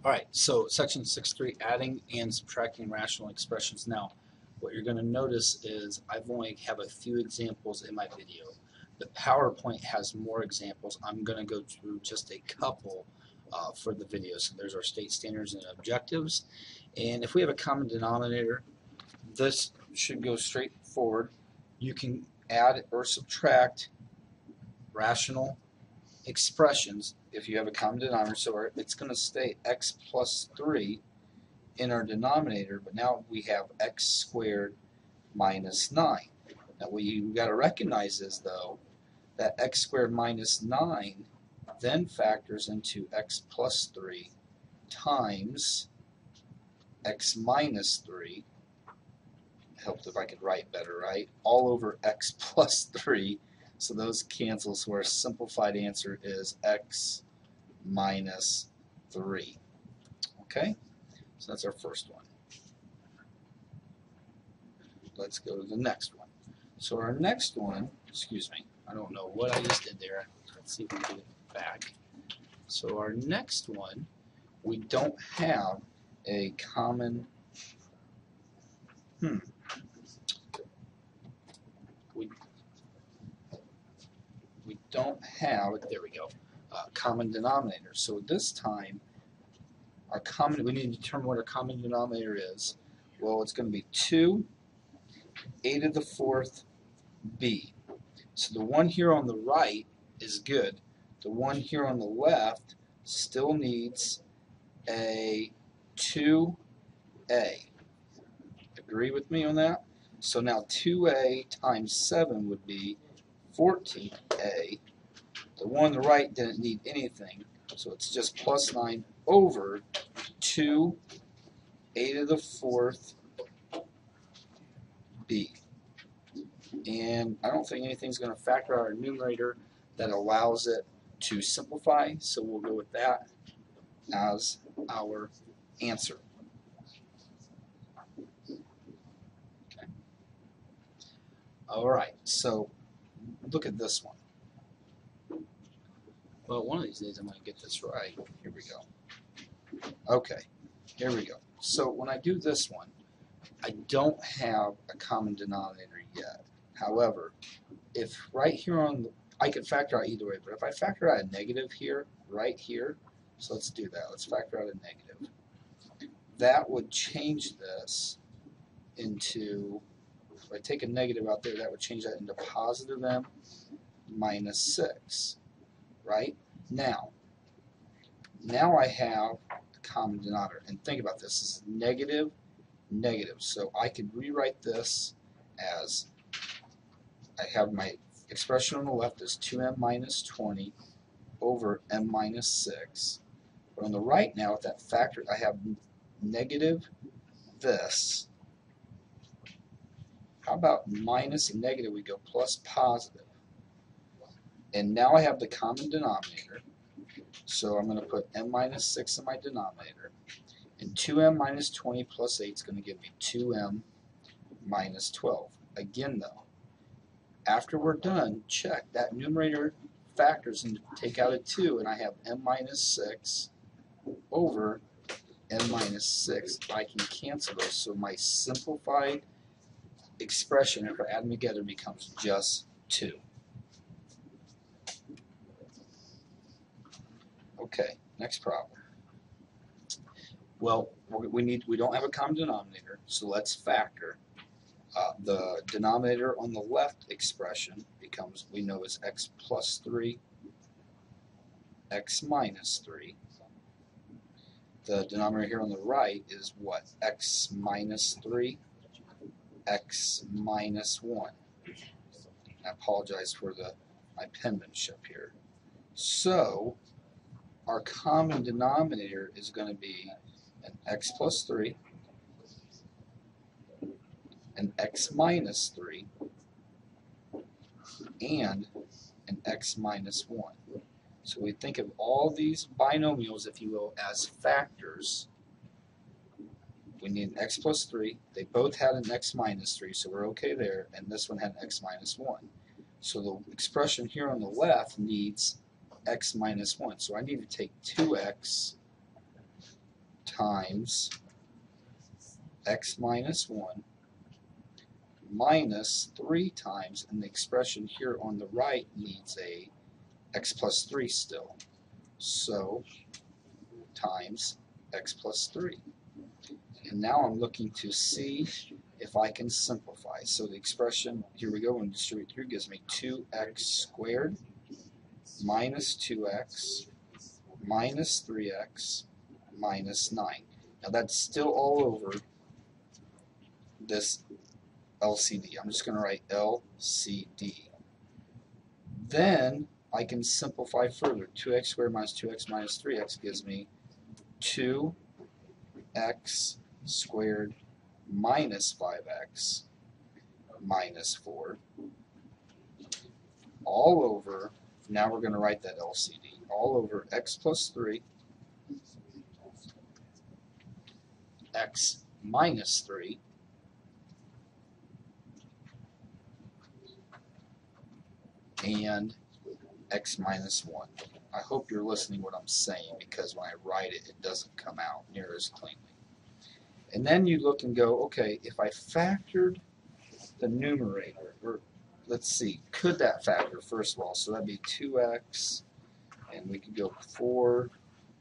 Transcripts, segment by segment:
All right, so section 6.3, adding and subtracting rational expressions. Now, what you're going to notice is I've only have a few examples in my video. The PowerPoint has more examples. I'm going to go through just a couple for the video. So there's our state standards and objectives. And if we have a common denominator, this should go straight forward. You can add or subtract rational expressions if you have a common denominator. So it's going to stay x plus 3 in our denominator, but now we have x squared minus 9. Now what you've got to recognize is, though, that x squared minus 9 then factors into x plus 3 times x minus 3. Helped if I could write better, right? All over x plus 3. So those cancel, so our simplified answer is x minus 3. Okay? So that's our first one. Let's go to the next one. So our next one, excuse me, I don't know what I just did there. Let's see if we can get it back. So our next one, we don't have a common, we don't have, there we go, common denominator. So this time, our common, we need to determine what our common denominator is. Well, it's going to be 2 a to the 4th b. So the one here on the right is good. The one here on the left still needs a 2a. Agree with me on that? So now 2a times 7 would be 14a. The one on the right didn't need anything, so it's just plus 9 over 2 a to the 4th b. And I don't think anything's going to factor out our numerator that allows it to simplify, so we'll go with that as our answer. Okay. All right, so look at this one. Well, one of these days I'm going to get this right. Here we go. Okay, here we go. So when I do this one, I don't have a common denominator yet. However, if right here on the, I could factor out either way, but if I factor out a negative here, right here, so let's do that. Let's factor out a negative. That would change this into, if I take a negative out there, that would change that into positive m minus 6, right? Now I have a common denominator. And think about this. This is negative, negative. So I could rewrite this as, I have my expression on the left is 2m minus 20 over m minus 6. But on the right now, with that factor, I have negative this. How about minus and negative? We go plus positive. And now I have the common denominator. So I'm going to put m minus 6 in my denominator. And 2m minus 20 plus 8 is going to give me 2m minus 12. Again, though, after we're done, check that numerator factors and take out a 2, and I have m minus 6 over m minus 6. I can cancel those, so my simplified expression, if I add them together, becomes just 2. Okay, next problem. Well, we don't have a common denominator, so let's factor. The denominator on the left expression becomes, we know, is x plus 3, x minus 3. The denominator here on the right is what? X minus 3, x minus 1. I apologize for my penmanship here. So our common denominator is going to be an x plus 3, an x minus 3, and an x minus 1. So we think of all these binomials, if you will, as factors. We need an x plus 3. They both had an x minus 3, so we're okay there. And this one had an x minus 1. So the expression here on the left needs x minus 1. So I need to take 2x times x minus 1 minus 3 times, and the expression here on the right needs a x plus 3 still. So times x plus 3. And now I'm looking to see if I can simplify. So the expression, here we go, and distribute through gives me 2x squared minus 2x minus 3x minus 9. Now that's still all over this LCD. I'm just going to write LCD. Then I can simplify further. 2x squared minus 2x minus 3x gives me 2x squared minus 5x minus 4 all over, now we're going to write that LCD, all over x plus 3, x minus 3, and x minus 1. I hope you're listening to what I'm saying, because when I write it, it doesn't come out near as cleanly. And then you look and go, okay, if I factored the numerator, or let's see, could that factor first of all? So that'd be 2x, and we could go 4,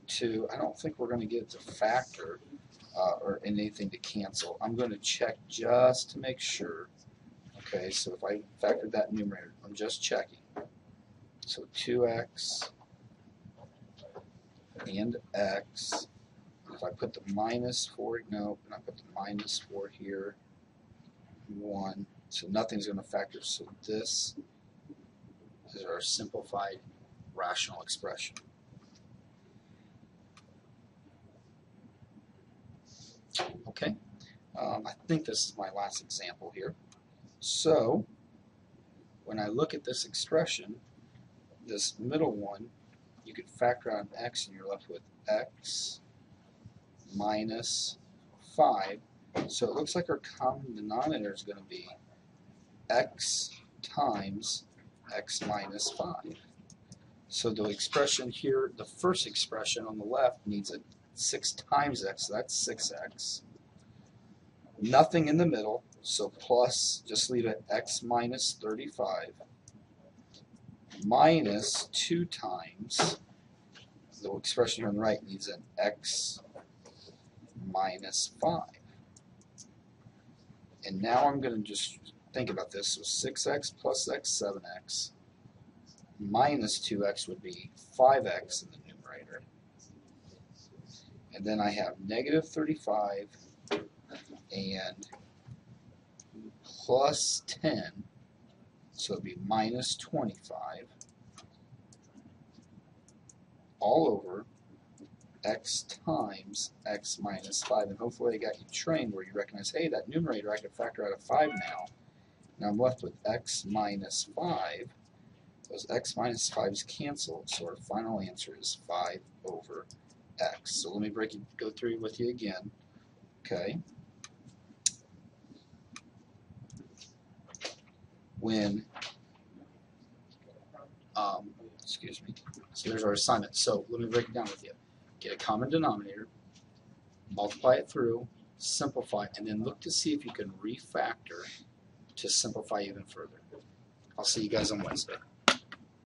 2. I don't think we're going to get it to factor or anything to cancel. I'm going to check just to make sure. Okay, so if I factored that numerator, I'm just checking. So 2x and x. If I put the minus 4, no, and I put the minus 4 here, 1, so nothing's going to factor. So this is our simplified rational expression. Okay, I think this is my last example here. So when I look at this expression, this middle one, you could factor out an x and you're left with x minus 5. So it looks like our common denominator is going to be x times x minus 5. So the expression here, the first expression on the left, needs a 6 times x, so that's 6x. Nothing in the middle, so plus, just leave it x minus 35 minus 2 times, the expression on the right needs an x minus 5. And now I'm going to just think about this. So 6x plus x, 7x, minus 2x would be 5x in the numerator. And then I have negative 35 and plus 10, so it would be minus 25, all over x times x minus 5. And hopefully I got you trained where you recognize, hey, that numerator I can factor out of 5 now. Now I'm left with x minus 5. Those x minus 5's cancel, so our final answer is 5 over x. So let me go through with you again. Okay. When, excuse me, so there's our assignment. So let me break it down with you. Get a common denominator, multiply it through, simplify, and then look to see if you can refactor to simplify even further. I'll see you guys on Wednesday.